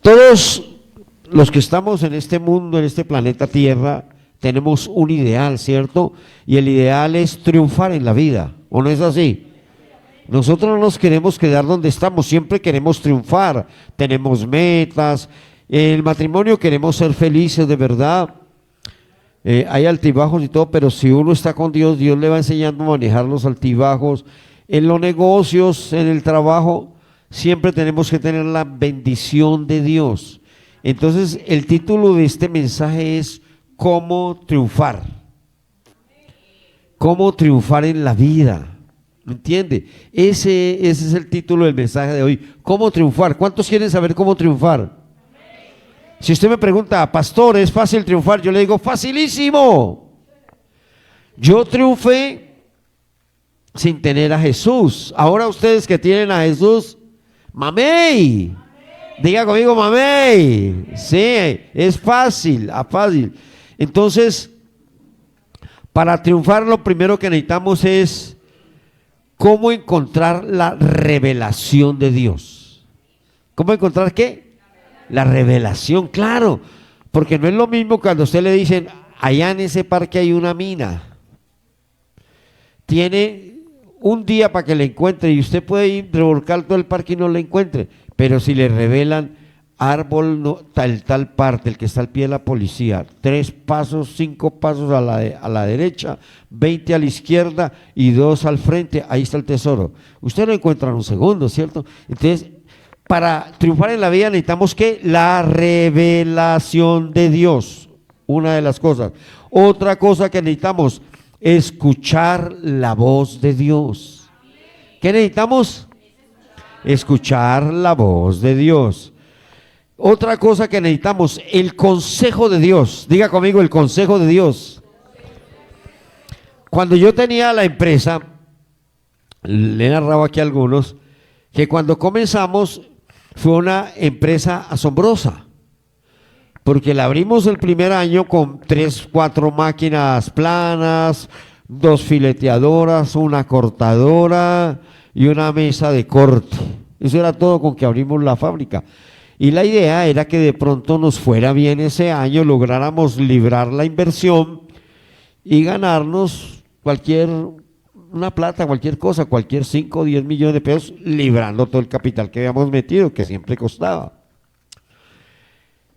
Todos los que estamos en este mundo, en este planeta Tierra, tenemos un ideal, ¿cierto? Y el ideal es triunfar en la vida, ¿o no es así? Nosotros no nos queremos quedar donde estamos, siempre queremos triunfar, tenemos metas, en el matrimonio queremos ser felices de verdad, hay altibajos y todo, pero si uno está con Dios, Dios le va enseñando a manejar los altibajos. En los negocios, en el trabajo, siempre tenemos que tener la bendición de Dios. Entonces, el título de este mensaje es ¿cómo triunfar? ¿Cómo triunfar en la vida? ¿Me entiende? Ese es el título del mensaje de hoy. ¿Cómo triunfar? ¿Cuántos quieren saber cómo triunfar? Si usted me pregunta, pastor, ¿es fácil triunfar? Yo le digo, facilísimo. Yo triunfé sin tener a Jesús. Ahora ustedes que tienen a Jesús, ¡mamey! Diga conmigo, ¡mamey! Sí, es fácil, fácil. Entonces, para triunfar lo primero que necesitamos es cómo encontrar la revelación de Dios. ¿Cómo encontrar qué? La revelación, claro, porque no es lo mismo cuando a usted le dicen, allá en ese parque hay una mina, tiene un día para que la encuentre y usted puede ir revolcar todo el parque y no la encuentre, pero si le revelan árbol tal parte, el que está al pie de la policía, 3 pasos, 5 pasos a la derecha, 20 a la izquierda y 2 al frente, ahí está el tesoro. Usted lo encuentra en un segundo, ¿cierto? Entonces, para triunfar en la vida necesitamos que la revelación de Dios, una de las cosas. Otra cosa que necesitamos, escuchar la voz de Dios. ¿Qué necesitamos? Escuchar la voz de Dios. Otra cosa que necesitamos, el consejo de Dios. Diga conmigo, el consejo de Dios. Cuando yo tenía la empresa, le he narrado aquí a algunos, que cuando comenzamos fue una empresa asombrosa, porque la abrimos el primer año con 3, 4 máquinas planas, 2 fileteadoras, una cortadora y una mesa de corte. Eso era todo con que abrimos la fábrica. Y la idea era que de pronto nos fuera bien ese año, lográramos librar la inversión y ganarnos una plata, cualquier cosa, cualquier 5 o 10 millones de pesos, librando todo el capital que habíamos metido, que siempre costaba.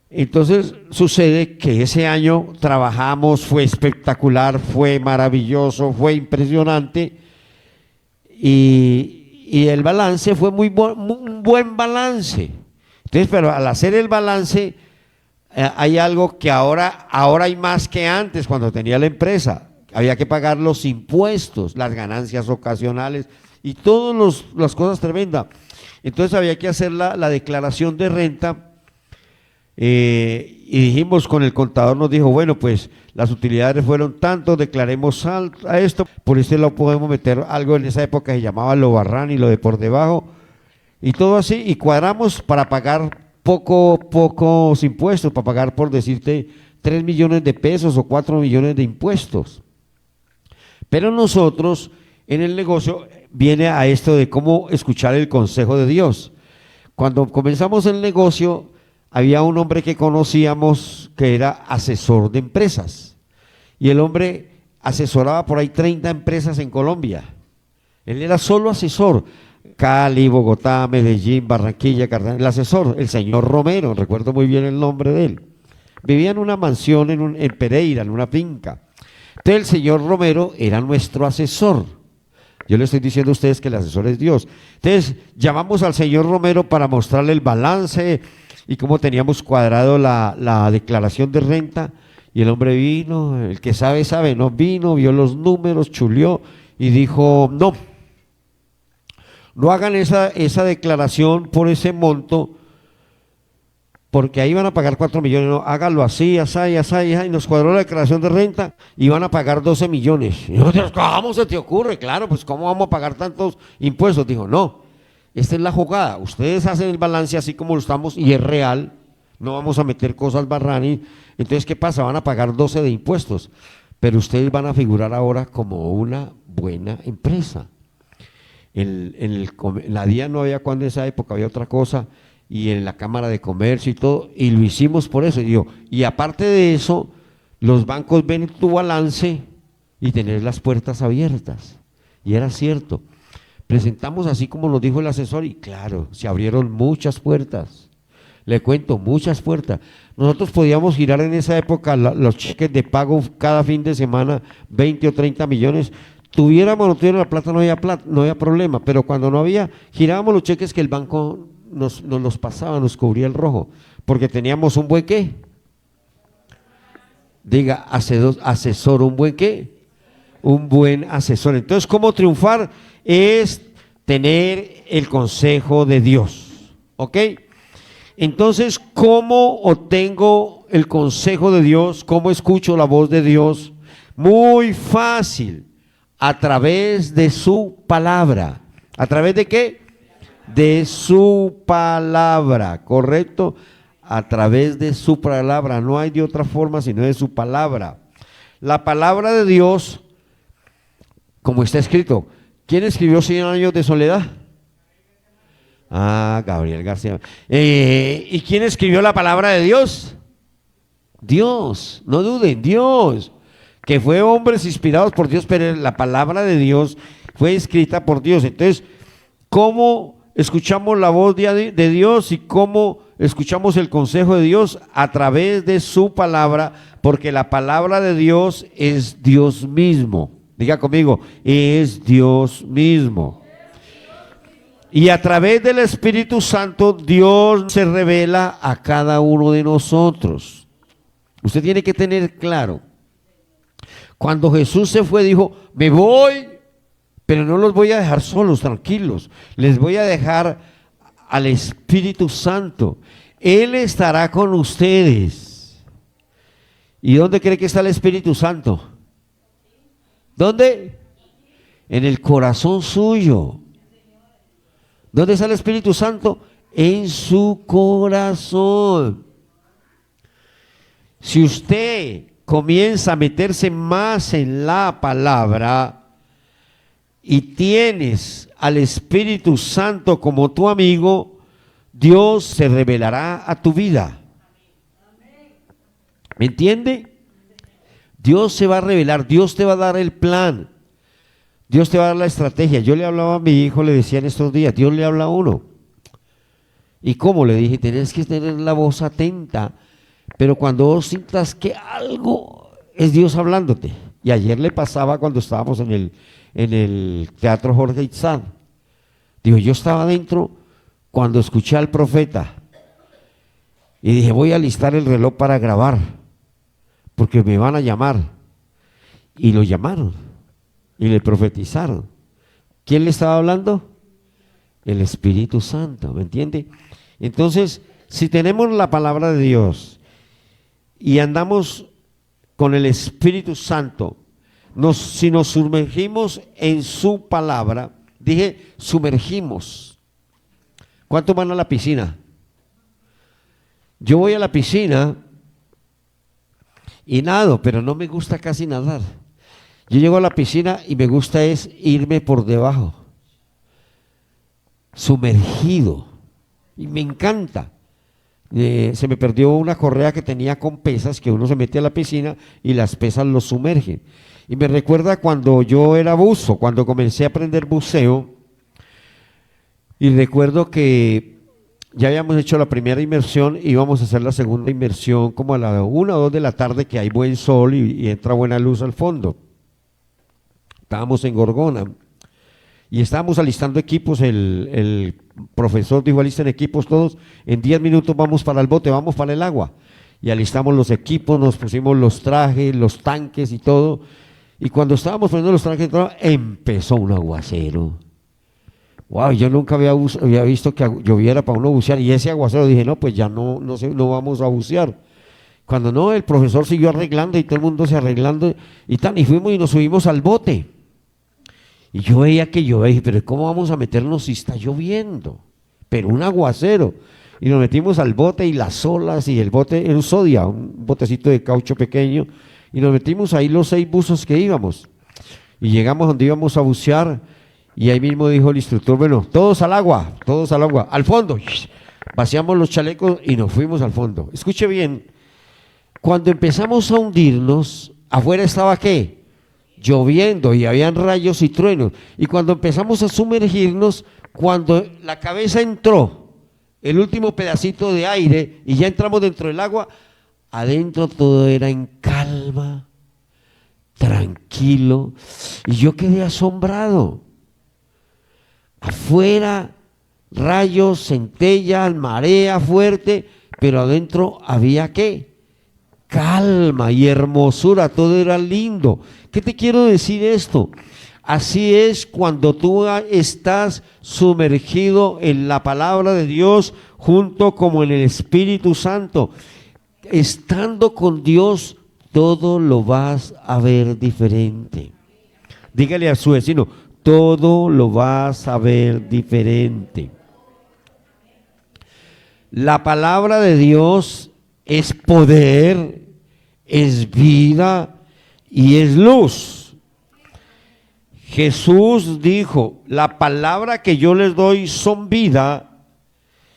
Entonces sucede que ese año trabajamos, fue espectacular, fue maravilloso, fue impresionante y el balance fue un buen balance. Entonces, pero al hacer el balance hay algo que ahora hay más que antes cuando tenía la empresa. Había que pagar los impuestos, las ganancias ocasionales y todas las cosas tremendas. Entonces había que hacer la declaración de renta y dijimos con el contador, nos dijo, bueno, pues las utilidades fueron tanto, declaremos a esto, por este lado podemos meter algo en esa época que se llamaba lo barran y lo de por debajo y todo así, y cuadramos para pagar pocos impuestos, para pagar por decirte 3 millones de pesos o 4 millones de impuestos. Pero nosotros en el negocio viene a esto de cómo escuchar el consejo de Dios. Cuando comenzamos el negocio había un hombre que conocíamos que era asesor de empresas y el hombre asesoraba por ahí 30 empresas en Colombia. Él era solo asesor, Cali, Bogotá, Medellín, Barranquilla, Cartagena, el asesor, el señor Romero, recuerdo muy bien el nombre de él. Vivía en una mansión en Pereira, en una finca. Entonces el señor Romero era nuestro asesor. Yo le estoy diciendo a ustedes que el asesor es Dios. Entonces llamamos al señor Romero para mostrarle el balance y cómo teníamos cuadrado la declaración de renta. Y el hombre vino, el que sabe, no vino, vio los números, chuleó y dijo, no hagan esa declaración por ese monto, porque ahí van a pagar 4 millones, no, hágalo así, y nos cuadró la declaración de renta y van a pagar 12 millones. Y nosotros, ¿cómo se te ocurre? Claro, pues ¿cómo vamos a pagar tantos impuestos? Dijo, no, esta es la jugada, ustedes hacen el balance así como lo estamos y es real, no vamos a meter cosas barranis, entonces ¿qué pasa? Van a pagar 12 de impuestos, pero ustedes van a figurar ahora como una buena empresa. En la DIA no había cuando en esa época, había otra cosa. y en la Cámara de Comercio y todo, y lo hicimos por eso. Y aparte de eso, los bancos ven tu balance y tener las puertas abiertas. Y era cierto. Presentamos así como nos dijo el asesor y claro, se abrieron muchas puertas. Le cuento, muchas puertas. Nosotros podíamos girar en esa época los cheques de pago cada fin de semana, 20 o 30 millones. Tuviéramos o no tuviéramos la plata, no había problema, pero cuando no había, girábamos los cheques que el banco nos los pasaba, nos cubría el rojo, porque teníamos un buen qué. Diga, asesor, un buen qué. Un buen asesor. Entonces, ¿cómo triunfar? Es tener el consejo de Dios. ¿Ok? Entonces, ¿cómo obtengo el consejo de Dios? ¿Cómo escucho la voz de Dios? Muy fácil, a través de su palabra. ¿A través de qué? De su palabra, ¿correcto? A través de su palabra, no hay de otra forma sino de su palabra. La palabra de Dios, como está escrito, ¿quién escribió 100 años de soledad? Gabriel García. ¿Y quién escribió la palabra de Dios? Dios, no duden, Dios, que fue hombres inspirados por Dios, pero la palabra de Dios fue escrita por Dios. Entonces, ¿cómo escuchamos la voz de Dios y cómo escuchamos el consejo de Dios? A través de su palabra, porque la palabra de Dios es Dios mismo. Diga conmigo, es Dios mismo. Y a través del Espíritu Santo, Dios se revela a cada uno de nosotros. Usted tiene que tener claro, cuando Jesús se fue, dijo, me voy, pero no los voy a dejar solos, tranquilos, les voy a dejar al Espíritu Santo. Él estará con ustedes. ¿Y dónde cree que está el Espíritu Santo? ¿Dónde? En el corazón suyo. ¿Dónde está el Espíritu Santo? En su corazón. Si usted comienza a meterse más en la palabra y tienes al Espíritu Santo como tu amigo, Dios se revelará a tu vida. ¿Me entiende? Dios se va a revelar, Dios te va a dar el plan, Dios te va a dar la estrategia. Yo le hablaba a mi hijo, le decía en estos días, Dios le habla a uno. ¿Y cómo? Le dije, tienes que tener la voz atenta, pero cuando vos sientas que algo es Dios hablándote. Y ayer le pasaba cuando estábamos en el Teatro Jorge Itzá. Digo, yo estaba adentro cuando escuché al profeta y dije, voy a alistar el reloj para grabar, porque me van a llamar. Y lo llamaron y le profetizaron. ¿Quién le estaba hablando? El Espíritu Santo, ¿me entiende? Entonces, si tenemos la palabra de Dios y andamos con el Espíritu Santo, si nos sumergimos en su palabra, dije sumergimos. ¿Cuántos van a la piscina? Yo voy a la piscina y nado, pero no me gusta casi nadar. Yo llego a la piscina y me gusta es irme por debajo, sumergido, y me encanta. Se me perdió una correa que tenía con pesas, que uno se mete a la piscina y las pesas lo sumergen. Y me recuerda cuando yo era buzo, cuando comencé a aprender buceo, y recuerdo que ya habíamos hecho la primera inmersión, íbamos a hacer la segunda inmersión como a la 1 o 2 de la tarde, que hay buen sol y entra buena luz al fondo. Estábamos en Gorgona y estábamos alistando equipos, el profesor dijo alisten equipos todos, en 10 minutos vamos para el bote, vamos para el agua. Y alistamos los equipos, nos pusimos los trajes, los tanques y todo. Y cuando estábamos poniendo los trajes, empezó un aguacero. Wow, yo nunca había visto que lloviera para uno bucear, y ese aguacero dije, no, pues ya no vamos a bucear. Cuando no, el profesor siguió arreglando y todo el mundo se arreglando y fuimos y nos subimos al bote. Y yo veía que llovía, dije, pero ¿cómo vamos a meternos si está lloviendo? Pero un aguacero. Y nos metimos al bote y las olas y el bote era un Zodia, un botecito de caucho pequeño, y nos metimos ahí los 6 buzos que íbamos. Y llegamos donde íbamos a bucear y ahí mismo dijo el instructor, bueno, todos al agua, al fondo. vaciamos los chalecos y nos fuimos al fondo. Escuche bien, cuando empezamos a hundirnos, afuera estaba ¿qué? Lloviendo y habían rayos y truenos. Y cuando empezamos a sumergirnos, cuando la cabeza entró, el último pedacito de aire, y ya entramos dentro del agua, adentro todo era en calma, tranquilo, y yo quedé asombrado. Afuera, rayos, centellas, marea fuerte, pero adentro había ¿qué? Calma y hermosura, todo era lindo. ¿Qué te quiero decir esto? Así es cuando tú estás sumergido en la palabra de Dios junto como en el Espíritu Santo. Estando con Dios, todo lo vas a ver diferente. Dígale a su vecino, todo lo vas a ver diferente. La palabra de Dios es poder, es vida y es luz. Jesús dijo, la palabra que yo les doy son vida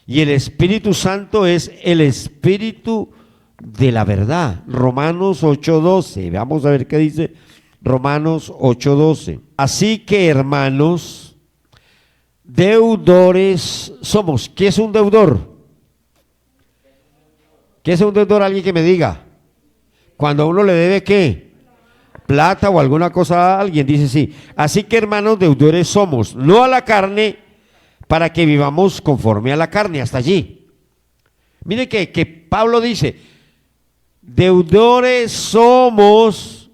y el Espíritu Santo es el Espíritu de la verdad. Romanos 8:12, vamos a ver qué dice Romanos 8:12. Así que hermanos, deudores somos. ¿Qué es un deudor? ¿Qué es un deudor? Alguien que me diga. Cuando uno le debe ¿qué? Plata o alguna cosa a alguien, dice sí. Así que hermanos, deudores somos, no a la carne, para que vivamos conforme a la carne, hasta allí. Mire que Pablo dice, deudores somos,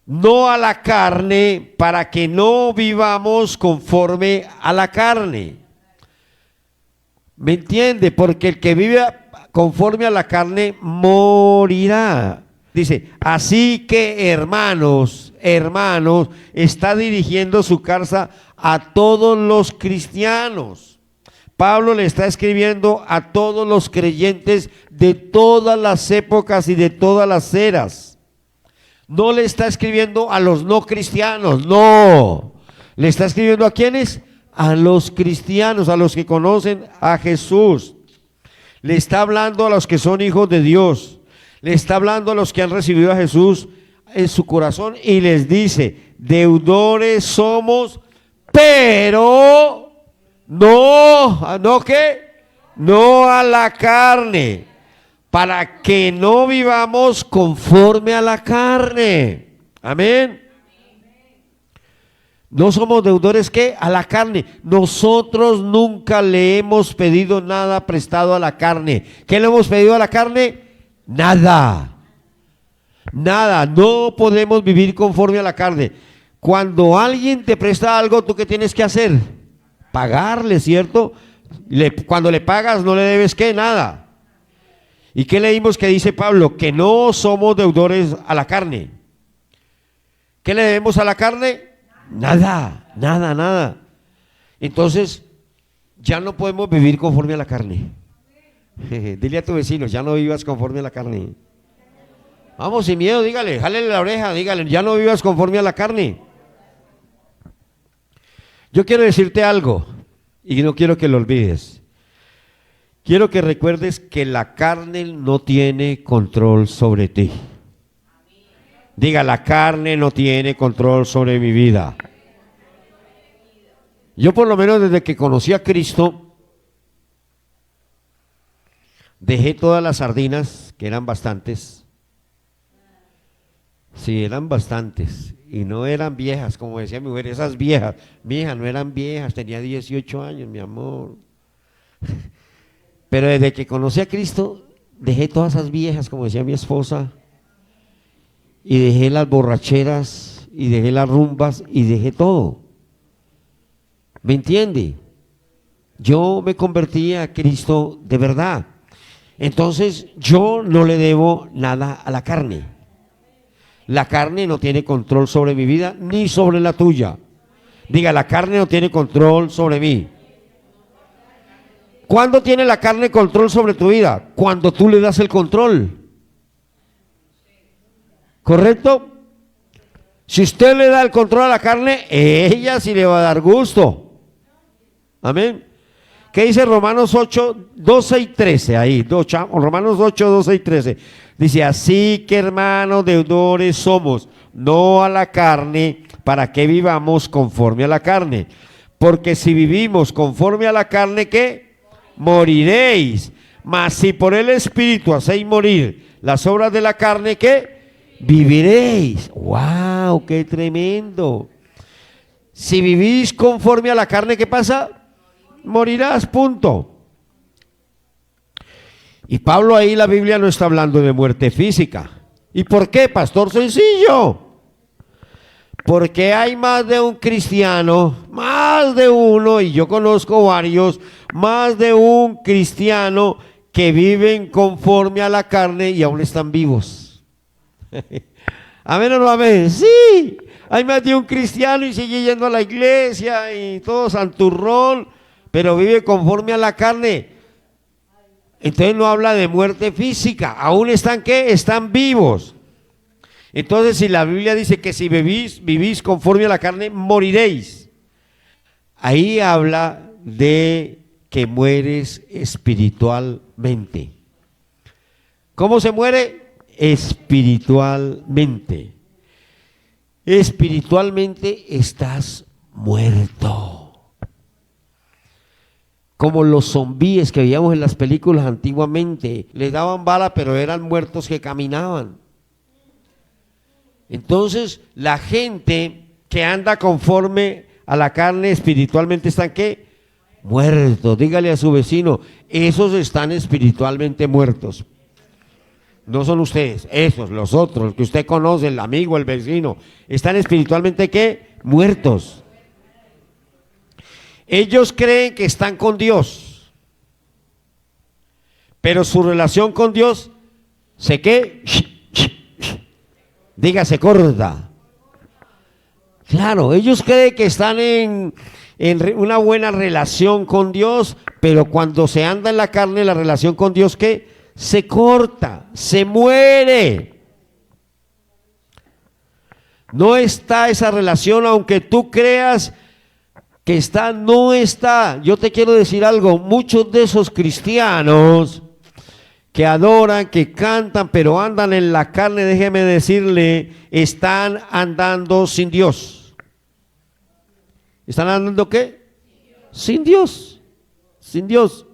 no a la carne, para que no vivamos conforme a la carne. ¿Me entiende? Porque el que vive conforme a la carne morirá. Dice, así que hermanos, está dirigiendo su carta a todos los cristianos. Pablo le está escribiendo a todos los creyentes de todas las épocas y de todas las eras. No le está escribiendo a los no cristianos, no. Le está escribiendo ¿a quiénes? A los cristianos, a los que conocen a Jesús. Le está hablando a los que son hijos de Dios. Le está hablando a los que han recibido a Jesús en su corazón y les dice, deudores somos, pero no ¿qué? No a la carne, para que no vivamos conforme a la carne. Amén. No somos deudores ¿qué? A la carne. Nosotros nunca le hemos pedido nada prestado a la carne. ¿Qué le hemos pedido a la carne? Nada. Nada. No podemos vivir conforme a la carne. Cuando alguien te presta algo, ¿tú qué tienes que hacer? Pagarle, ¿cierto? Cuando le pagas no le debes ¿qué? Nada. ¿Y qué leímos que dice Pablo? Que no somos deudores a la carne. ¿Qué le debemos a la carne? Nada, nada, nada. Entonces, ya no podemos vivir conforme a la carne. Dile a tu vecino, ya no vivas conforme a la carne. Vamos, sin miedo, dígale, jálele la oreja, dígale, ya no vivas conforme a la carne. Yo quiero decirte algo, y no quiero que lo olvides. Quiero que recuerdes que la carne no tiene control sobre ti. Diga, la carne no tiene control sobre mi vida. Yo por lo menos desde que conocí a Cristo, dejé todas las sardinas, que eran bastantes. Sí, eran bastantes. Y no eran viejas, como decía mi mujer, esas viejas. Mi hija no eran viejas, tenía 18 años, mi amor. Pero desde que conocí a Cristo, dejé todas esas viejas, como decía mi esposa. Y dejé las borracheras, y dejé las rumbas, y dejé todo. ¿Me entiende? Yo me convertí a Cristo de verdad. Entonces, yo no le debo nada a la carne. La carne no tiene control sobre mi vida, ni sobre la tuya. Diga, la carne no tiene control sobre mí. ¿Cuándo tiene la carne control sobre tu vida? Cuando tú le das el control. ¿Correcto? Si usted le da el control a la carne, ella sí le va a dar gusto. Amén. ¿Qué dice Romanos 8, 12 y 13? Ahí, Romanos 8, 12 y 13. Dice, así que hermanos deudores somos, no a la carne, para que vivamos conforme a la carne. Porque si vivimos conforme a la carne, ¿qué? Moriréis. Mas si por el Espíritu hacéis morir las obras de la carne, ¿qué? Viviréis. ¡Wow! ¡Qué tremendo! Si vivís conforme a la carne, ¿qué pasa? Morirás, punto. Y Pablo ahí, la Biblia no está hablando de muerte física. ¿Y por qué, pastor? Sencillo. Porque hay más de un cristiano, más de uno, y yo conozco varios, más de un cristiano que viven conforme a la carne y aún están vivos. ¿Amén o no amén? Sí, hay más de un cristiano y sigue yendo a la iglesia y todo santurrón, pero vive conforme a la carne. Entonces no habla de muerte física, aún están ¿qué? Están vivos. Entonces si la Biblia dice que si vivís conforme a la carne, moriréis. Ahí habla de que mueres espiritualmente. ¿Cómo se muere? Espiritualmente. Espiritualmente estás muerto. Como los zombíes que veíamos en las películas antiguamente, les daban bala pero eran muertos que caminaban. Entonces la gente que anda conforme a la carne espiritualmente están ¿qué? Muertos. Dígale a su vecino, esos están espiritualmente muertos. No son ustedes, esos, los otros, los que usted conoce, el amigo, el vecino, están espiritualmente ¿qué? Muertos. Ellos creen que están con Dios, pero su relación con Dios se ¿qué? Dígase corta. Claro, ellos creen que están en una buena relación con Dios, pero cuando se anda en la carne, la relación con Dios ¿qué? Se corta, se muere. No está esa relación, aunque tú creas que está, no está. Yo te quiero decir algo, muchos de esos cristianos que adoran, que cantan, pero andan en la carne, déjeme decirle, están andando sin Dios. ¿Están andando qué? Sin Dios, sin Dios.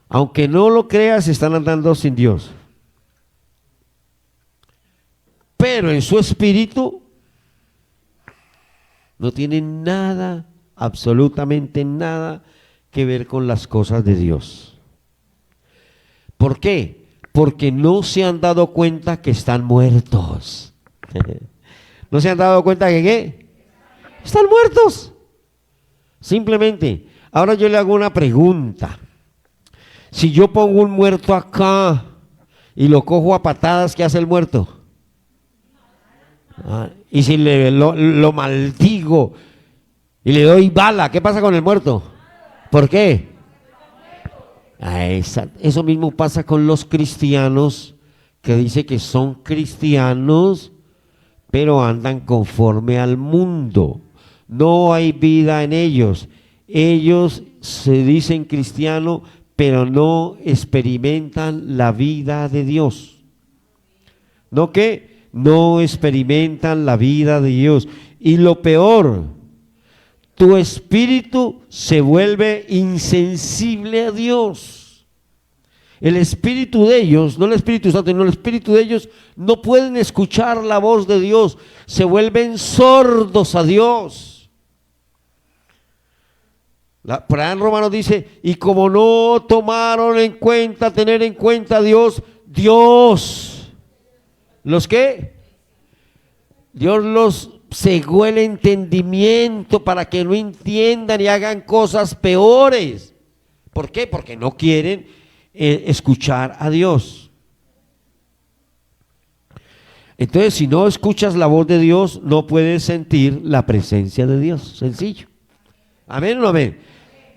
Aunque no lo creas, están andando sin Dios. Pero en su espíritu no tienen nada, absolutamente nada que ver con las cosas de Dios. ¿Por qué? Porque no se han dado cuenta que están muertos. ¿No se han dado cuenta que qué? Están muertos. Simplemente. Ahora yo le hago una pregunta. Si yo pongo un muerto acá y lo cojo a patadas, ¿qué hace el muerto? Y si lo maldigo y le doy bala, ¿qué pasa con el muerto? ¿Por qué? Eso mismo pasa con los cristianos que dice que son cristianos, pero andan conforme al mundo. No hay vida en ellos. Ellos se dicen cristianos, pero no experimentan la vida de Dios. ¿No qué? No experimentan la vida de Dios. Y lo peor, tu espíritu se vuelve insensible a Dios. El espíritu de ellos, no el Espíritu Santo, sino el espíritu de ellos, no pueden escuchar la voz de Dios. Se vuelven sordos a Dios. Por ahí en Romanos dice, y como no tomaron en cuenta, tener en cuenta a Dios, ¿los qué? Dios los cegó el entendimiento para que no entiendan y hagan cosas peores. ¿Por qué? Porque no quieren escuchar a Dios. Entonces, si no escuchas la voz de Dios, no puedes sentir la presencia de Dios. Sencillo. ¿Amén o no amén?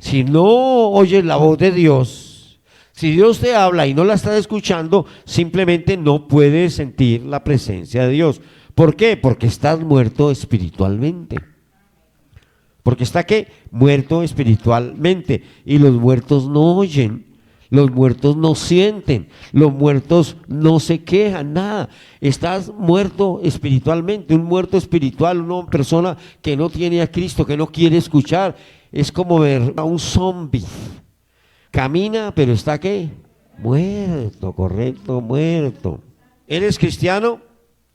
Si no oyes la voz de Dios, si Dios te habla y no la estás escuchando, simplemente no puedes sentir la presencia de Dios. ¿Por qué? Porque estás muerto espiritualmente. porque está ¿qué? Muerto espiritualmente, y los muertos no oyen, los muertos no sienten, los muertos no se quejan, nada. Estás muerto espiritualmente. Un muerto espiritual, una persona que no tiene a Cristo, que no quiere escuchar, es como ver a un zombie. Camina, pero está ¿qué? Muerto, correcto, muerto. ¿Eres cristiano?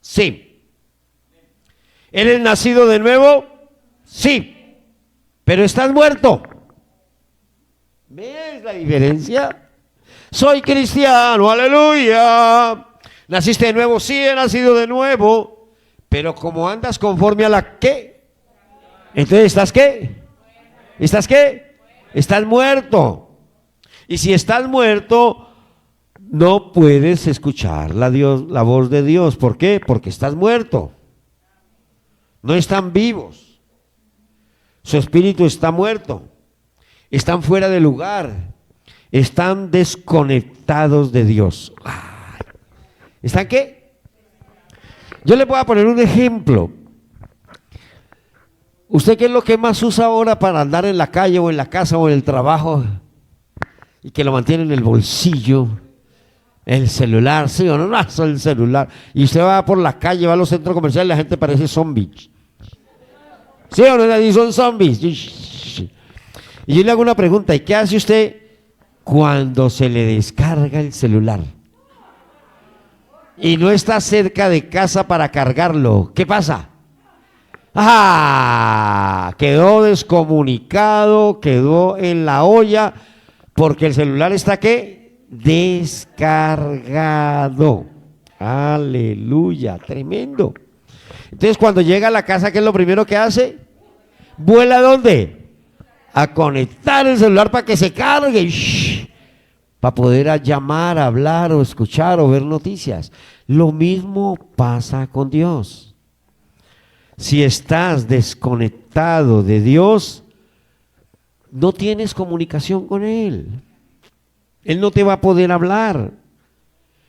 Sí. ¿Eres nacido de nuevo? Sí. Pero estás muerto. ¿Ves la diferencia? Soy cristiano, aleluya. ¿Naciste de nuevo? Sí, he nacido de nuevo. Pero como andas conforme a la ¿qué? Entonces, ¿estás qué? ¿Estás qué? Estás muerto. Y si estás muerto, no puedes escuchar la voz de Dios. ¿Por qué? Porque estás muerto. No están vivos. Su espíritu está muerto. Están fuera de lugar. Están desconectados de Dios. Ay. ¿Están qué? Yo le voy a poner un ejemplo. ¿Usted qué es lo que más usa ahora para andar en la calle o en la casa o en el trabajo? Y que lo mantiene en el bolsillo. El celular, ¿sí o no? No, es el celular. Y usted va por la calle, va a los centros comerciales, la gente parece zombies. ¿Sí o no? Y son zombies. Y yo le hago una pregunta, ¿y qué hace usted cuando se le descarga el celular? Y no está cerca de casa para cargarlo. ¿Qué pasa? ¡Ah! Quedó descomunicado, quedó en la olla, porque el celular está ¿qué? Descargado. Aleluya, tremendo. Entonces cuando llega a la casa, ¿qué es lo primero que hace? ¿Vuela a dónde? A conectar el celular para que se cargue, para poder llamar, hablar o escuchar o ver noticias. Lo mismo pasa con Dios. Si estás desconectado de Dios, no tienes comunicación con Él. Él no te va a poder hablar.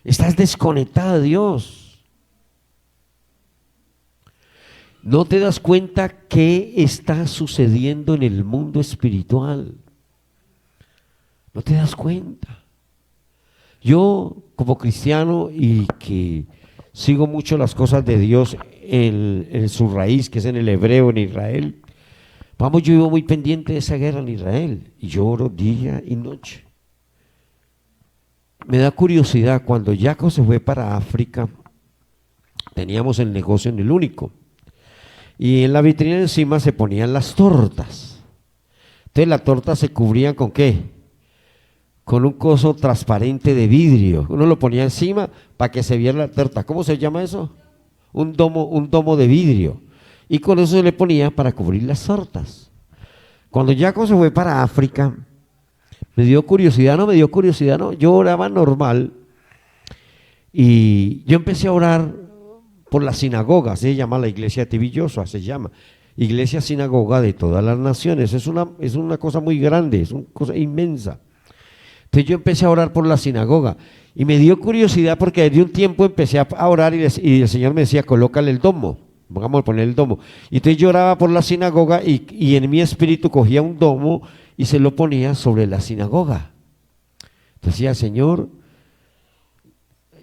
Estás desconectado de Dios. ¿No te das cuenta qué está sucediendo en el mundo espiritual? ¿No te das cuenta? Yo, como cristiano y que sigo mucho las cosas de Dios en su raíz, que es en el hebreo, en Israel, vamos, yo vivo muy pendiente de esa guerra en Israel y lloro día y noche. Me da curiosidad, cuando Jacob se fue para África, teníamos el negocio en el Único. Y en la vitrina encima se ponían las tortas. Entonces las tortas se cubrían ¿con qué? Con un coso transparente de vidrio. Uno lo ponía encima para que se viera la torta. ¿Cómo se llama eso? Un domo de vidrio. Y con eso se le ponía para cubrir las tortas. Cuando Jacob se fue para África, me dio curiosidad, no, yo oraba normal y yo empecé a orar por la sinagoga, se llama la iglesia de Tibillosa, se llama iglesia sinagoga de todas las naciones. Es una cosa muy grande, es una cosa inmensa. Entonces yo empecé a orar por la sinagoga y me dio curiosidad porque desde un tiempo empecé a orar y el Señor me decía, colócale el domo, vamos a poner el domo. Y entonces yo oraba por la sinagoga y en mi espíritu cogía un domo y se lo ponía sobre la sinagoga. Entonces decía, Señor,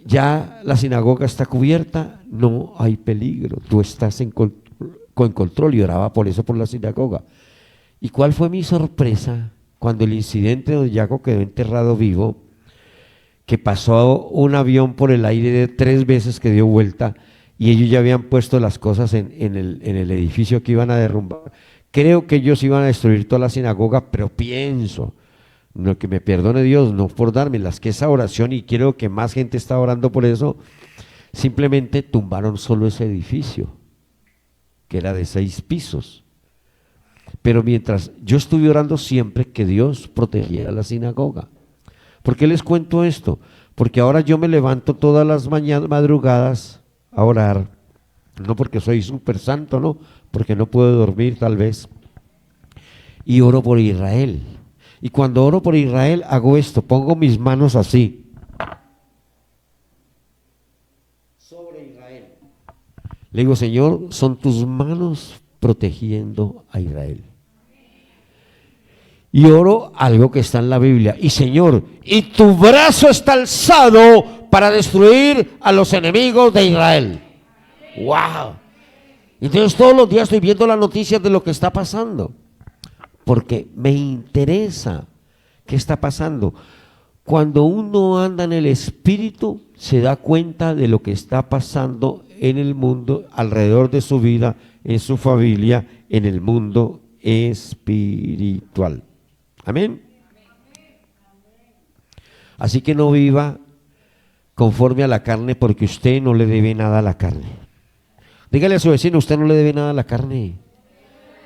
ya la sinagoga está cubierta, no hay peligro, tú estás con control, y oraba por eso por la sinagoga. ¿Y cuál fue mi sorpresa cuando el incidente donde Jacob quedó enterrado vivo, que pasó un avión por el aire de 3 veces que dio vuelta y ellos ya habían puesto las cosas en el edificio que iban a derrumbar? Creo que ellos iban a destruir toda la sinagoga, pero pienso, no, que me perdone Dios, no por dármelas, que esa oración, y quiero que más gente está orando por eso, simplemente tumbaron solo ese edificio, que era de 6 pisos. Pero mientras yo estuve orando siempre que Dios protegiera la sinagoga. ¿Por qué les cuento esto? Porque ahora yo me levanto todas las madrugadas a orar, no porque soy súper santo, no, porque no puedo dormir tal vez, y oro por Israel. Y cuando oro por Israel hago esto, pongo mis manos así sobre Israel. Le digo, Señor, son tus manos protegiendo a Israel. y oro algo que está en la Biblia. Y Señor, y tu brazo está alzado para destruir a los enemigos de Israel. ¡Wow! Entonces todos los días estoy viendo las noticias de lo que está pasando, porque me interesa qué está pasando. Cuando uno anda en el Espíritu, se da cuenta de lo que está pasando en el mundo, alrededor de su vida, en su familia, en el mundo espiritual. Amén. Así que no viva conforme a la carne, porque usted no le debe nada a la carne. Dígale a su vecino, usted no le debe nada a la carne.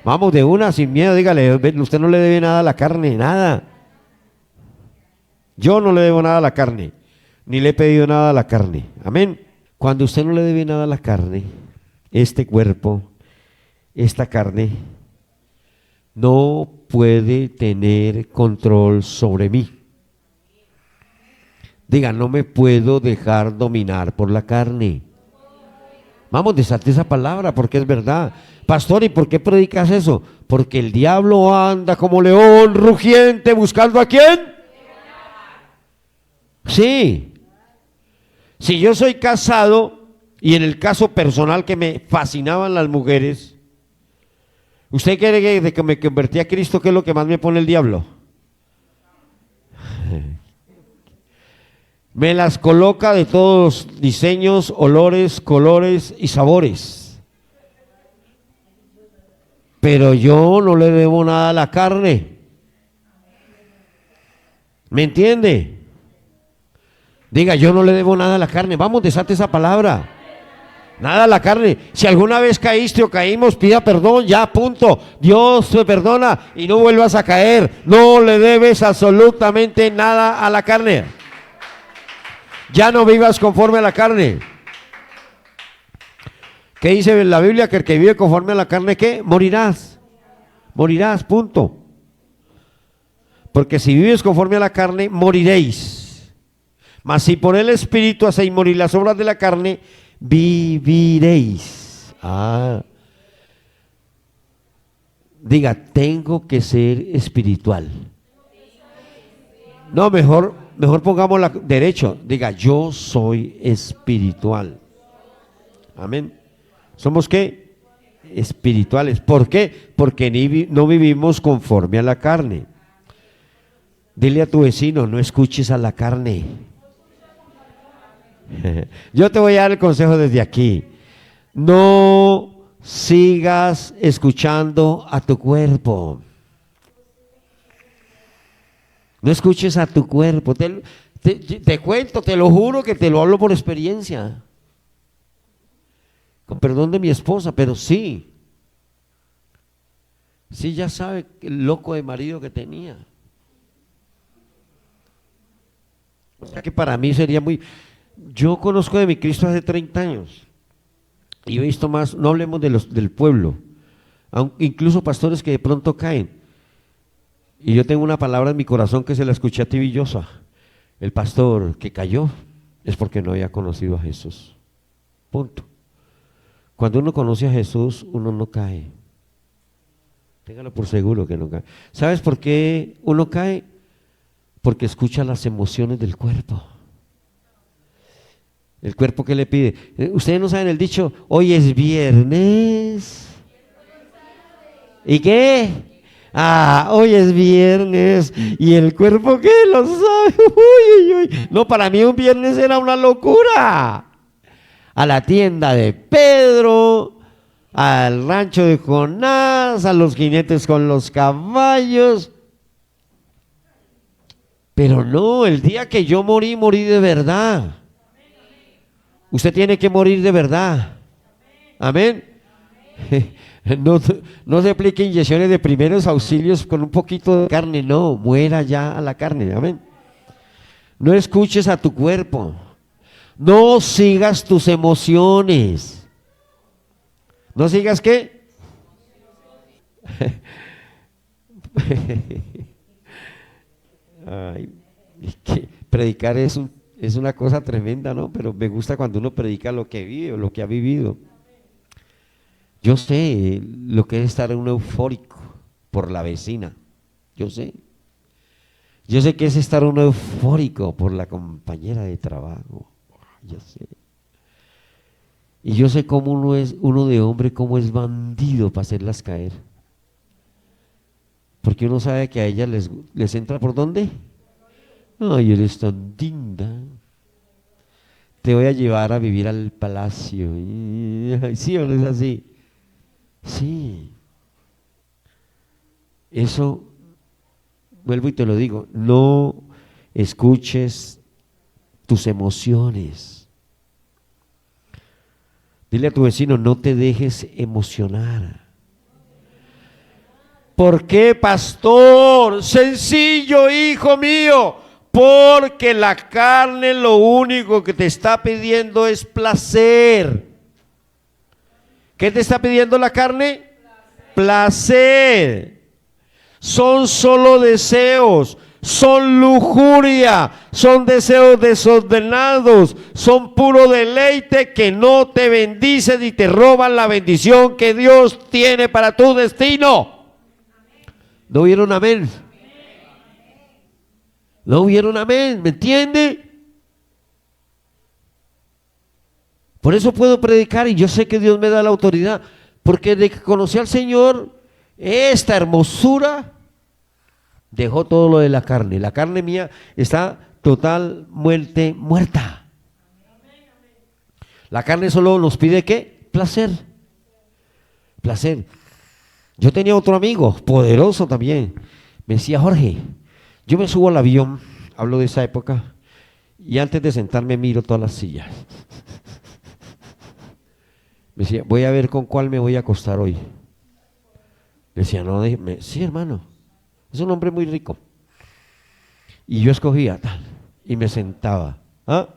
Vamos de una, sin miedo, dígale, usted no le debe nada a la carne, nada. Yo no le debo nada a la carne, ni le he pedido nada a la carne. Amén. Cuando usted no le debe nada a la carne, este cuerpo, esta carne, no puede tener control sobre mí. Diga, no me puedo dejar dominar por la carne. Vamos, desate esa palabra porque es verdad. Pastor, ¿y por qué predicas eso? Porque el diablo anda como león rugiente buscando ¿a quién? Sí. Si yo soy casado y en el caso personal que me fascinaban las mujeres, ¿usted quiere que de que me convertí a Cristo, qué es lo que más me pone el diablo? Me las coloca de todos diseños, olores, colores y sabores. Pero yo no le debo nada a la carne. ¿Me entiende? Diga, yo no le debo nada a la carne. Vamos, desate esa palabra. Nada a la carne. Si alguna vez caíste o caímos, pida perdón, ya, punto. Dios te perdona y no vuelvas a caer. No le debes absolutamente nada a la carne. Ya no vivas conforme a la carne. ¿Qué dice la Biblia? Que el que vive conforme a la carne, ¿qué? Morirás. Morirás, punto. Porque si vives conforme a la carne, moriréis. Mas si por el Espíritu hacéis morir las obras de la carne, viviréis. Diga, tengo que ser espiritual. No, mejor pongámosla derecho. Diga, yo soy espiritual. Amén. ¿Somos qué? Espirituales. ¿Por qué? Porque no vivimos conforme a la carne. Dile a tu vecino, no escuches a la carne. Yo te voy a dar el consejo desde aquí. No sigas escuchando a tu cuerpo. No escuches a tu cuerpo. Te cuento, te lo juro que te lo hablo por experiencia. Con perdón de mi esposa, pero sí. Sí, ya sabe el loco de marido que tenía. O sea que para mí sería muy... Yo conozco de mi Cristo hace 30 años y he visto más, no hablemos del pueblo, incluso pastores que de pronto caen. Y yo tengo una palabra en mi corazón que se la escuché a Tibi Llosa. El pastor que cayó es porque no había conocido a Jesús. Punto. Cuando uno conoce a Jesús, uno no cae. Téngalo por seguro que no cae. ¿Sabes por qué uno cae? Porque escucha las emociones del cuerpo. El cuerpo que le pide. Ustedes no saben el dicho, hoy es viernes. ¿Y qué? Hoy es viernes. ¿Y el cuerpo qué? Lo sabe. Uy, uy, uy. No, para mí un viernes era una locura. A la tienda de Pedro, al rancho de Jonás, a los jinetes con los caballos. Pero no, el día que yo morí, morí de verdad. Usted tiene que morir de verdad. Amén. No se aplique inyecciones de primeros auxilios con un poquito de carne, no, muera ya a la carne. Amén. No escuches a tu cuerpo. No sigas tus emociones. ¿No sigas qué? Ay, predicar es una cosa tremenda, ¿no? Pero me gusta cuando uno predica lo que vive o lo que ha vivido. Yo sé lo que es estar uno eufórico por la vecina. yo sé. Yo sé que es estar uno eufórico por la compañera de trabajo, yo sé. Y yo sé cómo uno de hombre, cómo es bandido para hacerlas caer. Porque uno sabe que a ellas les entra ¿por dónde? Ay, eres tan linda. Te voy a llevar a vivir al palacio. ¿Sí o no es así? Sí. Eso, vuelvo y te lo digo, no escuches tus emociones. Dile a tu vecino, no te dejes emocionar. ¿Por qué, pastor? Sencillo, hijo mío. Porque la carne lo único que te está pidiendo es placer. ¿Qué te está pidiendo la carne? Placer. Son solo deseos, son lujuria, son deseos desordenados, son puro deleite que no te bendicen y te roban la bendición que Dios tiene para tu destino. ¿No vieron amén? ¿No vieron amén? ¿Me entiende? Por eso puedo predicar y yo sé que Dios me da la autoridad, porque de que conocí al Señor, esta hermosura dejó todo lo de la carne. La carne mía está totalmente muerta. La carne solo nos pide ¿qué? Placer. Placer. Yo tenía otro amigo, poderoso también. Me decía, Jorge, yo me subo al avión, hablo de esa época, y antes de sentarme miro todas las sillas. Me decía, voy a ver con cuál me voy a acostar hoy. Le decía, no, sí, hermano, es un hombre muy rico. Y yo escogía tal, y me sentaba. ¿Ah?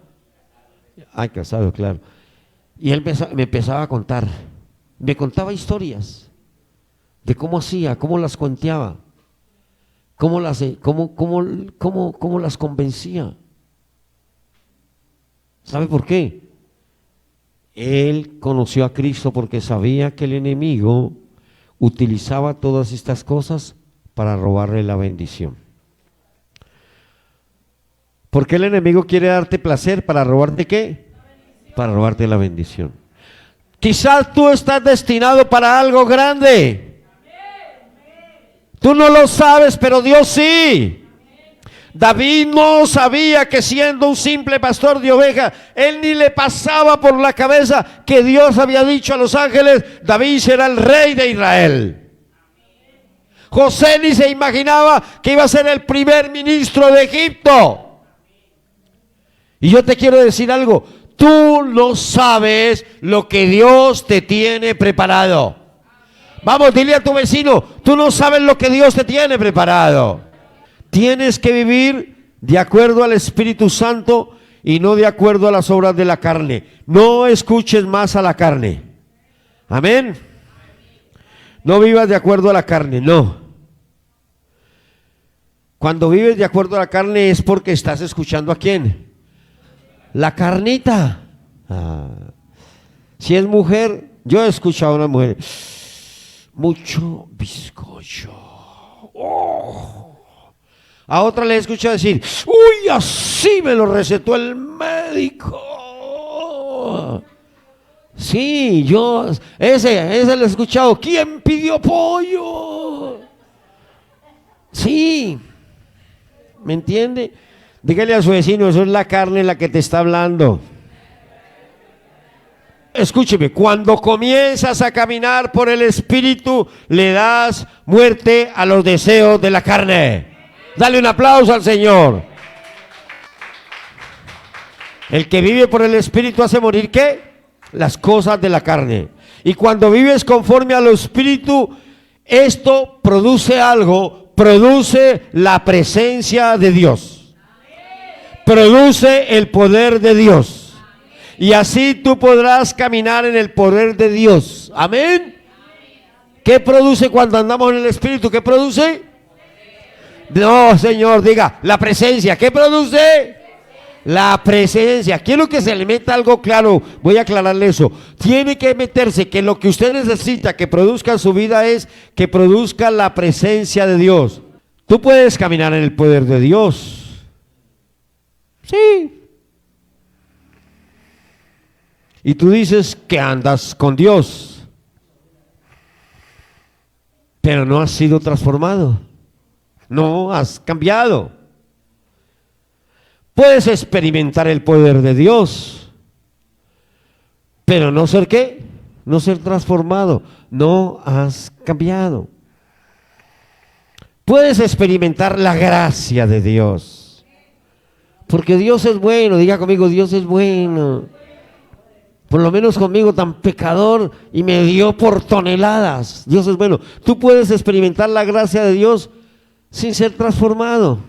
Ay, casado, claro. Y él me empezaba a contar, me contaba historias de cómo hacía, cómo las cuenteaba, cómo las convencía. ¿Sabe por qué? Él conoció a Cristo porque sabía que el enemigo utilizaba todas estas cosas para robarle la bendición. ¿Por qué el enemigo quiere darte placer? ¿Para robarte qué? Para robarte la bendición. Quizás tú estás destinado para algo grande. Tú no lo sabes, pero Dios sí. David no sabía que siendo un simple pastor de ovejas, él ni le pasaba por la cabeza que Dios había dicho a los ángeles, David será el rey de Israel. José ni se imaginaba que iba a ser el primer ministro de Egipto. Y yo te quiero decir algo, tú no sabes lo que Dios te tiene preparado. Vamos, dile a tu vecino, tú no sabes lo que Dios te tiene preparado. Tienes que vivir de acuerdo al Espíritu Santo y no de acuerdo a las obras de la carne. No escuches más a la carne. Amén. No vivas de acuerdo a la carne, no. Cuando vives de acuerdo a la carne es porque estás escuchando ¿a quién? La carnita. Si es mujer, yo he escuchado a una mujer, mucho bizcocho. A otra le he escuchado decir, uy, así me lo recetó el médico. Sí, ese lo he escuchado. ¿Quién pidió pollo? Sí, ¿me entiende? Dígale a su vecino, eso es la carne la que te está hablando. Escúcheme, cuando comienzas a caminar por el Espíritu, le das muerte a los deseos de la carne. Dale un aplauso al Señor. El que vive por el Espíritu hace morir ¿qué? Las cosas de la carne. Y cuando vives conforme al Espíritu, esto produce algo, produce la presencia de Dios. Produce el poder de Dios. Y así tú podrás caminar en el poder de Dios. Amén. ¿Qué produce cuando andamos en el Espíritu? ¿Qué produce? No, Señor, diga, la presencia. ¿Qué produce? La presencia. Quiero que se le meta algo claro. Voy a aclararle eso. Tiene que meterse que lo que usted necesita que produzca en su vida es que produzca la presencia de Dios. Tú puedes caminar en el poder de Dios. Sí. Y tú dices que andas con Dios, pero no has sido transformado. No has cambiado. Puedes experimentar el poder de Dios, pero no ser ¿qué? No ser transformado. No has cambiado. Puedes experimentar la gracia de Dios, porque Dios es bueno. Diga conmigo, Dios es bueno. Por lo menos conmigo, tan pecador, y me dio por toneladas. Dios es bueno. Tú puedes experimentar la gracia de Dios sin ser transformado.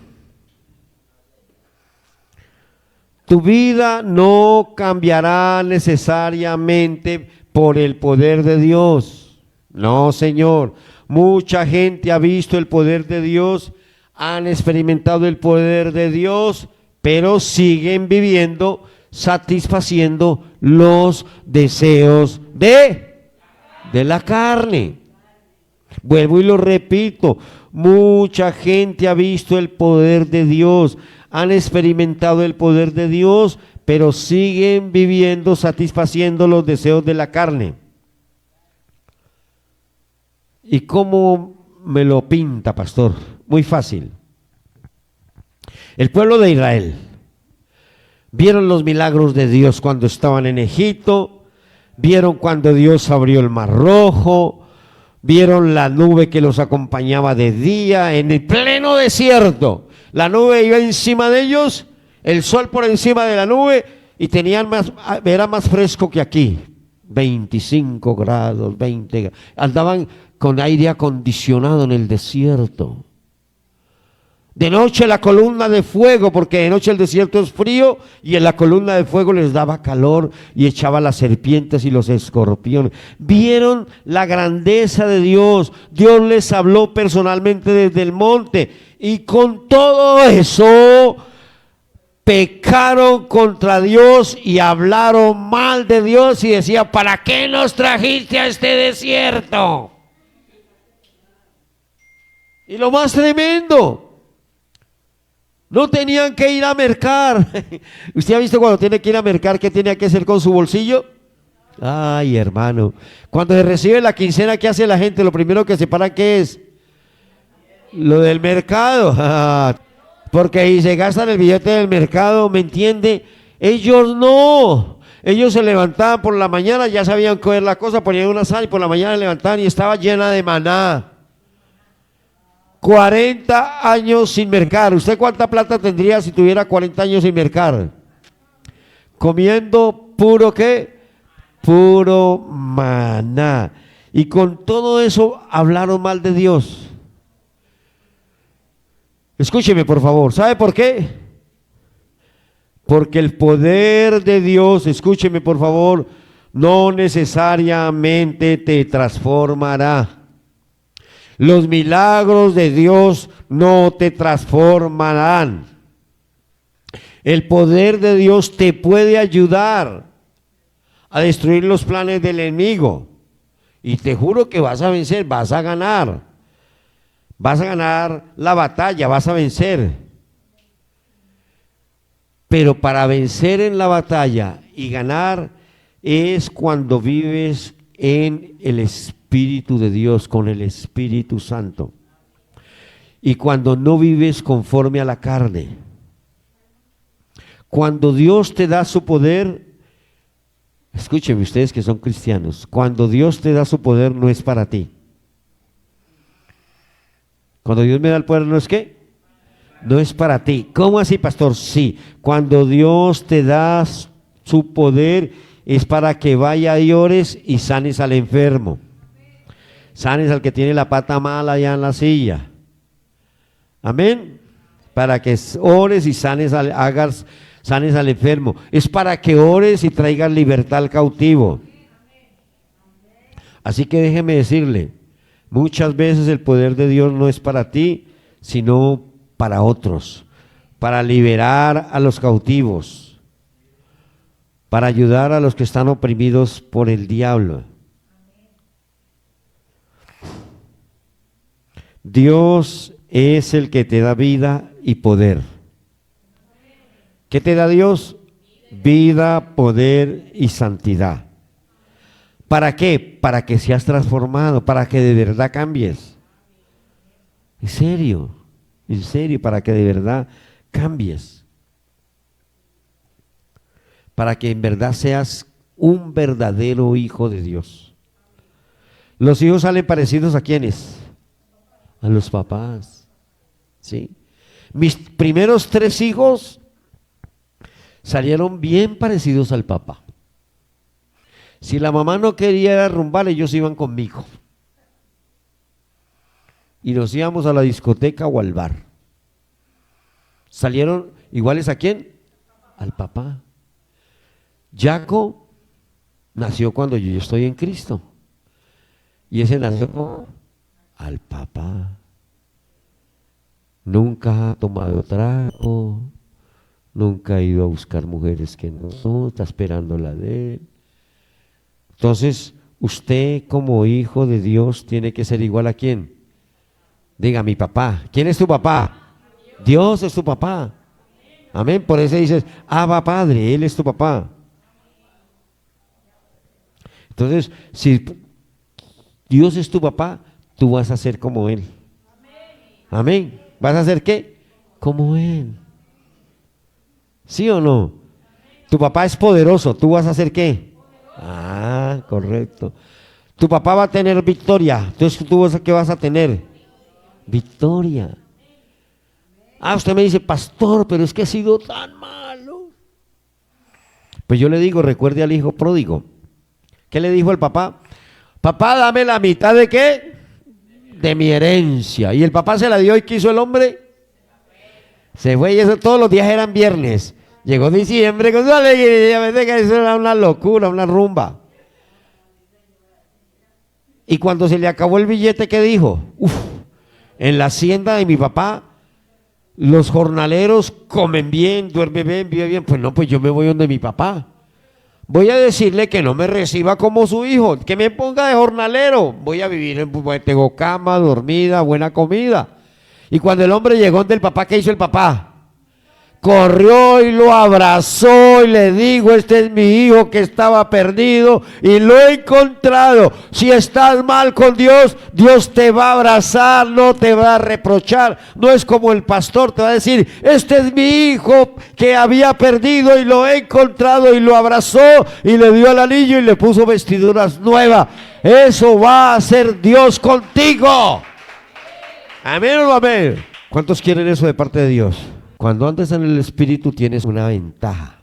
Tu vida no cambiará necesariamente por el poder de Dios. No, Señor. Mucha gente ha visto el poder de Dios, han experimentado el poder de Dios, pero siguen viviendo satisfaciendo los deseos de la carne. Vuelvo y lo repito, mucha gente ha visto el poder de Dios, han experimentado el poder de Dios, pero siguen viviendo satisfaciendo los deseos de la carne. ¿Y cómo me lo pinta, pastor? Muy fácil. El pueblo de Israel vieron los milagros de Dios cuando estaban en Egipto, vieron cuando Dios abrió el Mar Rojo, vieron la nube que los acompañaba de día en el pleno desierto. La nube iba encima de ellos, el sol por encima de la nube, y era más fresco que aquí, 25 grados, 20 grados. Andaban con aire acondicionado en el desierto. De noche la columna de fuego, porque de noche el desierto es frío, y en la columna de fuego les daba calor y echaba las serpientes y los escorpiones. Vieron la grandeza de Dios. Dios les habló personalmente desde el monte, y con todo eso pecaron contra Dios y hablaron mal de Dios y decían: ¿para qué nos trajiste a este desierto? Y lo más tremendo, no tenían que ir a mercar. ¿Usted ha visto cuando tiene que ir a mercar qué tiene que hacer con su bolsillo? Ay, hermano, cuando se recibe la quincena, ¿qué hace la gente? Lo primero que se para, ¿qué es? Lo del mercado. Porque ahí se gastan el billete del mercado, ¿me entiende? Ellos no. Ellos se levantaban por la mañana, ya sabían coger la cosa, ponían una sal y por la mañana levantaban y estaba llena de maná. 40 años sin mercar. ¿Usted cuánta plata tendría si tuviera 40 años sin mercar? Comiendo puro ¿qué? Puro maná. Y con todo eso hablaron mal de Dios. Escúcheme por favor, ¿sabe por qué? Porque el poder de Dios, escúcheme por favor, no necesariamente te transformará. Los milagros de Dios no te transformarán. El poder de Dios te puede ayudar a destruir los planes del enemigo. Y te juro que vas a vencer, vas a ganar. Vas a ganar la batalla, vas a vencer. Pero para vencer en la batalla y ganar es cuando vives en el Espíritu de Dios, con el Espíritu Santo. Y cuando no vives conforme a la carne. Cuando Dios te da su poder, escúchenme ustedes que son cristianos, cuando Dios te da su poder no es para ti. Cuando Dios me da el poder, ¿no es qué? No es para ti. ¿Cómo así, pastor? Sí, cuando Dios te da su poder es para que vaya y ores y sanes al enfermo. Sanes al que tiene la pata mala allá en la silla. Amén. Para que ores y sanes al enfermo. Es para que ores y traigas libertad al cautivo. Así que déjeme decirle, muchas veces el poder de Dios no es para ti, sino para otros, para liberar a los cautivos, para ayudar a los que están oprimidos por el diablo. Dios es el que te da vida y poder. ¿Qué te da Dios? Vida, poder y santidad. ¿Para qué? Para que seas transformado, para que de verdad cambies. En serio, para que de verdad cambies. Para que en verdad seas un verdadero hijo de Dios. Los hijos salen parecidos ¿a quiénes? A los papás. ¿Sí? Mis primeros 3 hijos salieron bien parecidos al papá. Si la mamá no quería rumbar, ellos iban conmigo. Y nos íbamos a la discoteca o al bar. ¿Salieron iguales a quién? Al papá. Jaco nació cuando yo estoy en Cristo. Y ese nació al papá. Nunca ha tomado trago, nunca ha ido a buscar mujeres que no, está esperando la de él. Entonces, usted como hijo de Dios tiene que ser igual a quién. Diga, mi papá. ¿Quién es tu papá? Dios es tu papá. Amén. Por eso dices, Abba Padre, Él es tu papá. Entonces, si Dios es tu papá, tú vas a ser como Él. Amén. ¿Vas a ser qué? Como Él. ¿Sí o no? Tu papá es poderoso, ¿tú vas a ser qué? Ah, correcto. Tu papá va a tener victoria, entonces tú ¿qué vas a tener? Victoria. Ah, usted me dice, pastor, pero es que he sido tan malo. Pues yo le digo, recuerde al hijo pródigo. ¿Qué le dijo el papá? Papá, dame la mitad ¿de qué? De mi herencia. Y el papá se la dio y quiso el hombre. Se fue y eso todos los días eran viernes. Llegó diciembre con su alegría, eso era una locura, una rumba. Y cuando se le acabó el billete, ¿qué dijo? En la hacienda de mi papá, los jornaleros comen bien, duermen bien, viven bien. Pues no, pues yo me voy donde mi papá. Voy a decirle que no me reciba como su hijo, que me ponga de jornalero. Voy a vivir, tengo cama, dormida, buena comida. Y cuando el hombre llegó donde el papá, ¿qué hizo el papá? Corrió y lo abrazó y le dijo, este es mi hijo que estaba perdido y lo he encontrado. Si estás mal con Dios, Dios te va a abrazar, no te va a reprochar. No es como el pastor te va a decir, este es mi hijo que había perdido y lo he encontrado, y lo abrazó y le dio el anillo y le puso vestiduras nuevas. Eso va a hacer Dios contigo. Amén o no amén. ¿Cuántos quieren eso de parte de Dios? Cuando andas en el Espíritu tienes una ventaja.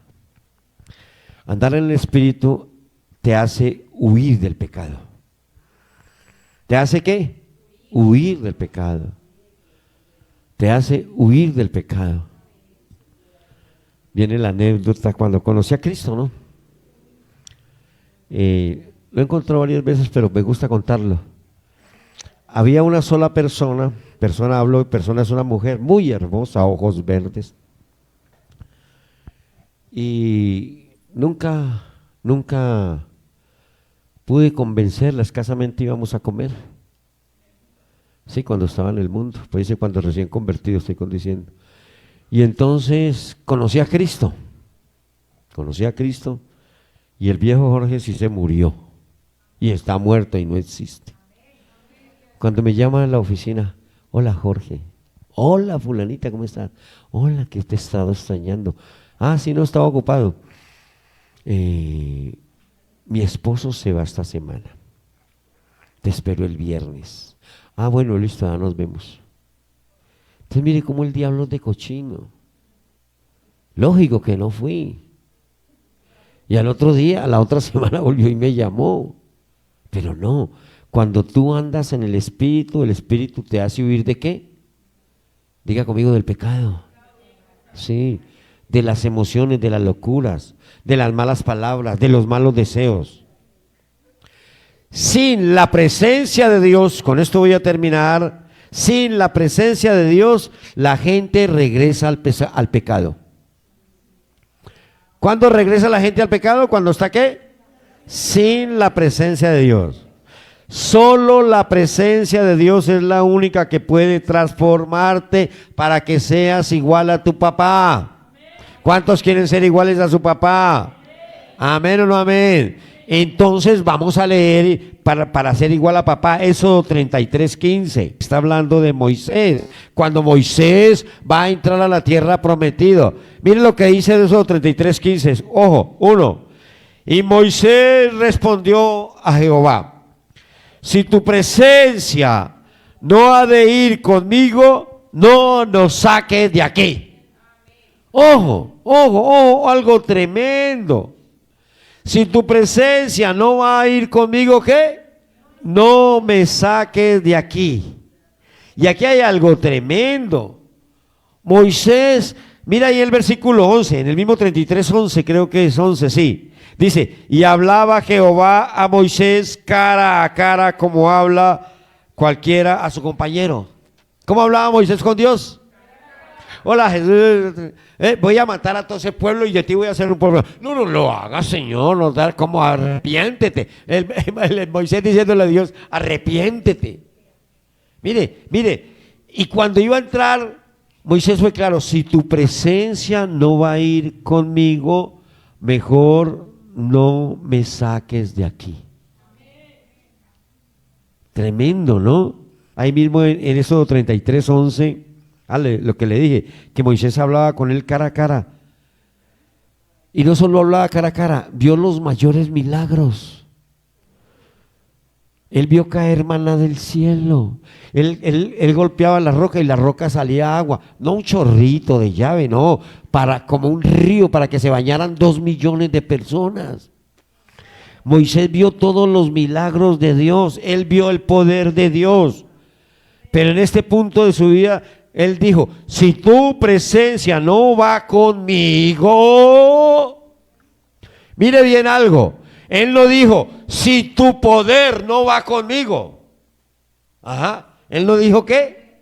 Andar en el Espíritu te hace huir del pecado. ¿Te hace qué? Huir del pecado. Te hace huir del pecado. Viene la anécdota cuando conocí a Cristo, ¿no? Lo he encontrado varias veces, pero me gusta contarlo. Había una sola persona es una mujer muy hermosa, ojos verdes. Y nunca pude convencerla, escasamente íbamos a comer. Sí, cuando estaba en el mundo, pues dice cuando recién convertido, estoy diciendo. Y entonces conocí a Cristo, y el viejo Jorge sí se murió, y está muerto y no existe. Cuando me llama a la oficina, hola Jorge, hola fulanita, ¿cómo estás? Hola, que te he estado extrañando. Ah, sí, no, estaba ocupado. Mi esposo se va esta semana, te espero el viernes. Ah, bueno, listo, ya nos vemos. Entonces mire cómo el diablo es de cochino. Lógico que no fui. Y al otro día, la otra semana volvió y me llamó. Pero no, cuando tú andas en el Espíritu te hace huir ¿de qué? Diga conmigo, del pecado. Sí, de las emociones, de las locuras, de las malas palabras, de los malos deseos. Sin la presencia de Dios, con esto voy a terminar, sin la presencia de Dios, la gente regresa al pecado. ¿Cuándo regresa la gente al pecado? ¿Cuando está qué? Sin la presencia de Dios. Solo la presencia de Dios es la única que puede transformarte para que seas igual a tu papá. ¿Cuántos quieren ser iguales a su papá? ¿Amén o no amén? Entonces vamos a leer para ser igual a papá, Éxodo 33:15. Está hablando de Moisés. Cuando Moisés va a entrar a la tierra prometida. Miren lo que dice Éxodo 33:15. Ojo, 1. Y Moisés respondió a Jehová: si tu presencia no ha de ir conmigo, no nos saques de aquí. Ojo, ojo, ojo, algo tremendo. Si tu presencia no va a ir conmigo, ¿qué? No me saques de aquí. Y aquí hay algo tremendo. Moisés, mira ahí el versículo 11, en el mismo 33:11, creo que es 11, sí. Dice, y hablaba Jehová a Moisés cara a cara como habla cualquiera a su compañero. ¿Cómo hablaba Moisés con Dios? Hola Jesús, voy a matar a todo ese pueblo y de ti voy a hacer un pueblo. No, no lo hagas, Señor, no dar como arrepiéntete. El Moisés diciéndole a Dios, arrepiéntete. Mire, mire, y cuando iba a entrar, Moisés fue claro, si tu presencia no va a ir conmigo, mejor no me saques de aquí. Tremendo, ¿no? Ahí mismo en Éxodo 33:11, lo que le dije, que Moisés hablaba con él cara a cara. Y no solo hablaba cara a cara, vio los mayores milagros. Él vio caer maná del cielo. Él golpeaba la roca y la roca salía agua. No un chorrito de llave, no, como un río para que se bañaran 2 millones de personas. Moisés vio todos los milagros de Dios. Él vio el poder de Dios. Pero en este punto de su vida, él dijo, si tu presencia no va conmigo, mire bien algo. Él no dijo, si tu poder no va conmigo. Ajá. Él no dijo ¿qué?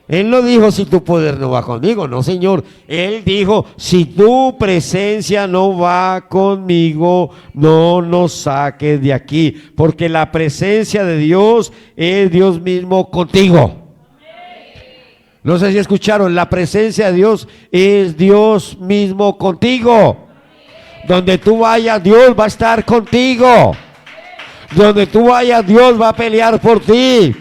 Él no dijo si tu poder no va conmigo. No, Señor. Él dijo, si tu presencia no va conmigo, no nos saques de aquí. Porque la presencia de Dios es Dios mismo contigo. No sé si escucharon, la presencia de Dios es Dios mismo contigo. Donde tú vayas, Dios va a estar contigo. Donde tú vayas, Dios va a pelear por ti.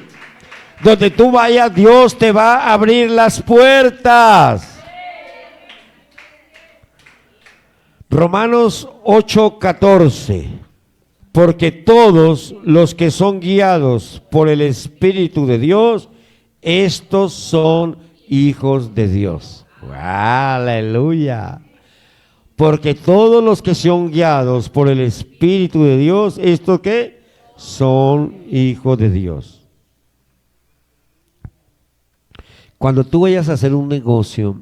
Donde tú vayas, Dios te va a abrir las puertas. Romanos 8:14. Porque todos los que son guiados por el Espíritu de Dios, estos son hijos de Dios. Aleluya. Porque todos los que son guiados por el Espíritu de Dios, ¿estos qué? Son hijos de Dios. Cuando tú vayas a hacer un negocio,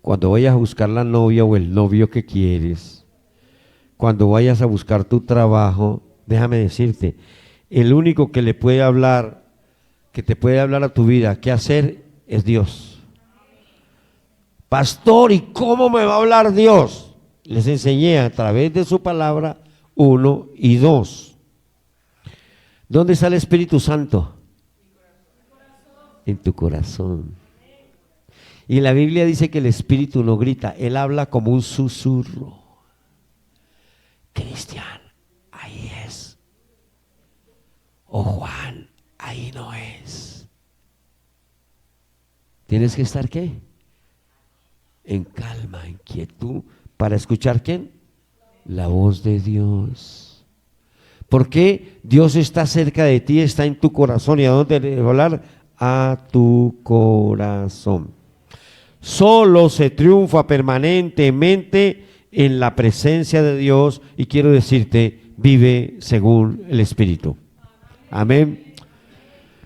cuando vayas a buscar la novia o el novio que quieres, cuando vayas a buscar tu trabajo, déjame decirte, el único que le puede hablar, que te puede hablar a tu vida, qué hacer, es Dios. Pastor, ¿y cómo me va a hablar Dios? Les enseñé a través de su palabra 1 y 2. ¿Dónde está el Espíritu Santo? En tu corazón. Y la Biblia dice que el Espíritu no grita, Él habla como un susurro. Cristian, ahí es. O Juan, ahí no es. ¿Tienes que estar qué? En calma, en quietud, para escuchar ¿quién? La voz de Dios. ¿Por qué? Dios está cerca de ti, está en tu corazón. ¿Y a dónde debe hablar? A tu corazón. Solo se triunfa permanentemente en la presencia de Dios, y quiero decirte, vive según el Espíritu. Amén.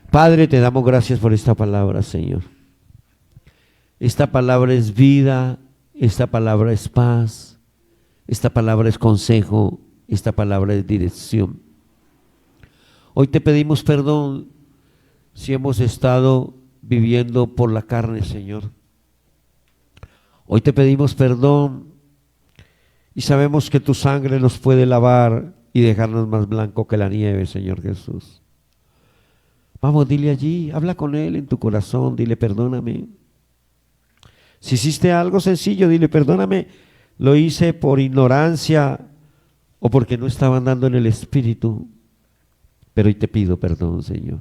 Padre, te damos gracias por esta palabra, Señor. Esta palabra es vida, esta palabra es paz, esta palabra es consejo, esta palabra es dirección. Hoy te pedimos perdón si hemos estado viviendo por la carne, Señor. Hoy te pedimos perdón y sabemos que tu sangre nos puede lavar y dejarnos más blanco que la nieve, Señor Jesús. Vamos, dile allí, habla con Él en tu corazón, dile perdóname. Si hiciste algo sencillo, dile perdóname, lo hice por ignorancia o porque no estaba andando en el Espíritu, pero hoy te pido perdón, Señor.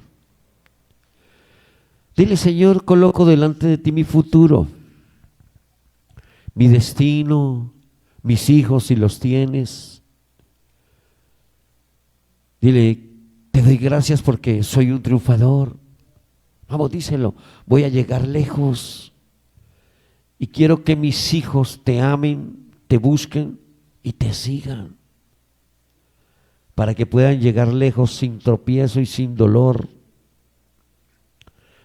Dile, Señor, coloco delante de ti mi futuro, mi destino, mis hijos si los tienes. Dile, te doy gracias porque soy un triunfador. Vamos, díselo, voy a llegar lejos y quiero que mis hijos te amen, te busquen y te sigan, para que puedan llegar lejos sin tropiezo y sin dolor.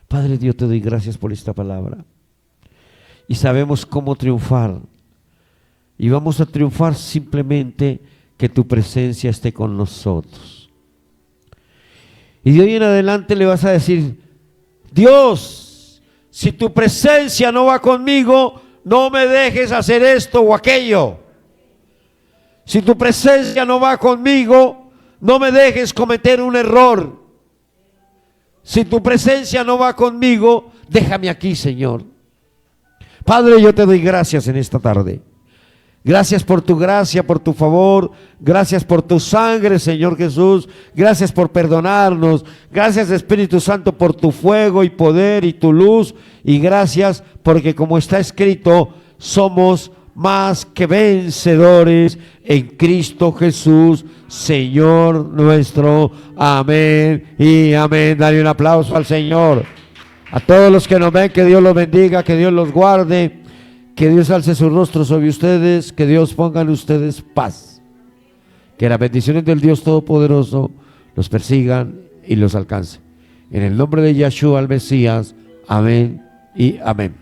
Padre Dios, te doy gracias por esta palabra. Y sabemos cómo triunfar. Y vamos a triunfar simplemente que tu presencia esté con nosotros. Y de hoy en adelante le vas a decir, Dios, si tu presencia no va conmigo, no me dejes hacer esto o aquello. Si tu presencia no va conmigo, no me dejes cometer un error. Si tu presencia no va conmigo, déjame aquí, Señor. Padre, yo te doy gracias en esta tarde. Gracias por tu gracia, por tu favor. Gracias por tu sangre, Señor Jesús. Gracias por perdonarnos. Gracias, Espíritu Santo, por tu fuego y poder y tu luz. Y gracias porque, como está escrito, somos más que vencedores en Cristo Jesús, Señor nuestro. Amén y amén. Dale un aplauso al Señor. A todos los que nos ven, que Dios los bendiga, que Dios los guarde, que Dios alce su rostro sobre ustedes, que Dios ponga en ustedes paz, que las bendiciones del Dios Todopoderoso los persigan y los alcance. En el nombre de Yeshua el Mesías, amén y amén.